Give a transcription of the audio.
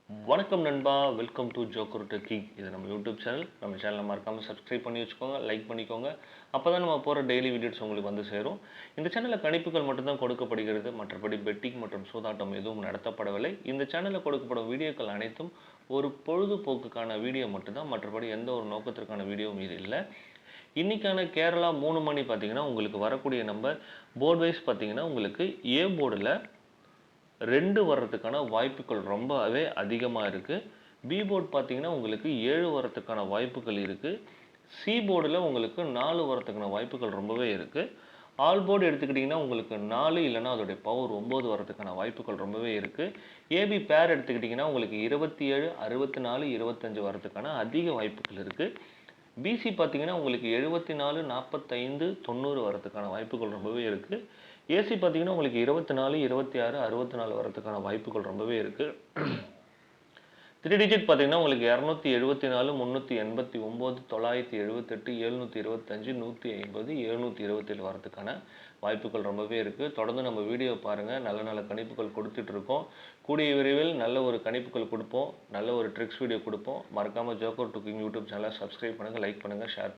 வணக்கம் நண்பா, welcome to joker techie. இது நம்ம யூடியூப் சேனல். நம்ம சேனலை மறக்காமல் சப்ஸ்கிரைப் பண்ணி வச்சுக்கோங்க, லைக் பண்ணிக்கோங்க. அப்போ தான் நம்ம போகிற டெய்லி வீடியோஸ் உங்களுக்கு வந்து சேரும். இந்த சேனலில் கணிப்புகள் மட்டும்தான் கொடுக்கப்படுகிறது. மற்றபடி பெட்டிங் மற்றும் சூதாட்டம் எதுவும் நடத்தப்படவில்லை. இந்த சேனலில் கொடுக்கப்படும் வீடியோக்கள் அனைத்தும் ஒரு பொழுதுபோக்குக்கான வீடியோ மட்டும்தான். மற்றபடி எந்த ஒரு நோக்கத்திற்கான வீடியோவும் இது இல்லை. இன்றைக்கான கேரளா 3 மணி பார்த்தீங்கன்னா உங்களுக்கு வரக்கூடிய நம்பர் போர்ட் வைஸ் பார்த்தீங்கன்னா உங்களுக்கு ஏ போர்டில் 2 வர்றதுக்கான வாய்ப்புகள் ரொம்பவே அதிகமாக இருக்குது. பி போர்டு பார்த்தீங்கன்னா உங்களுக்கு 7 வரத்துக்கான வாய்ப்புகள் இருக்குது. சி போர்டில் உங்களுக்கு 4 வரத்துக்கான வாய்ப்புகள் ரொம்பவே இருக்குது. ஆல் போர்டு எடுத்துக்கிட்டிங்கன்னா உங்களுக்கு 4 இல்லைனா அதோடைய பவர் 9 வரதுக்கான வாய்ப்புகள் ரொம்பவே இருக்குது. ஏபி பேர் எடுத்துக்கிட்டிங்கன்னா உங்களுக்கு 27, 64, 25 வரதுக்கான அதிக வாய்ப்புகள் இருக்குது. பிசி பார்த்தீங்கன்னா உங்களுக்கு 74, 45, 90 வரதுக்கான வாய்ப்புகள் ரொம்பவே இருக்குது. ஏசி பார்த்தீங்கன்னா உங்களுக்கு 24, 26, 64 வரதுக்கான வாய்ப்புகள் ரொம்பவே இருக்குது. 3 டிஜிட் பார்த்தீங்கன்னா உங்களுக்கு 274, 389, 978, 725, 150, 727 வரதுக்கான வாய்ப்புகள் ரொம்பவே இருக்குது. தொடர்ந்து நம்ம வீடியோ பாருங்கள். நல்ல நல்ல கணிப்புகள் கொடுத்துட்ருக்கோம். கூடிய விரைவில் நல்ல ஒரு கணிப்புகள் கொடுப்போம். நல்ல ஒரு ட்ரிக்ஸ் வீடியோ கொடுப்போம். மறக்காமல் ஜோக்கர் டூக்கிங் யூடியூப் சேனலை சப்ஸ்கிரைப் பண்ணுங்கள், லைக் பண்ணுங்கள், ஷேர்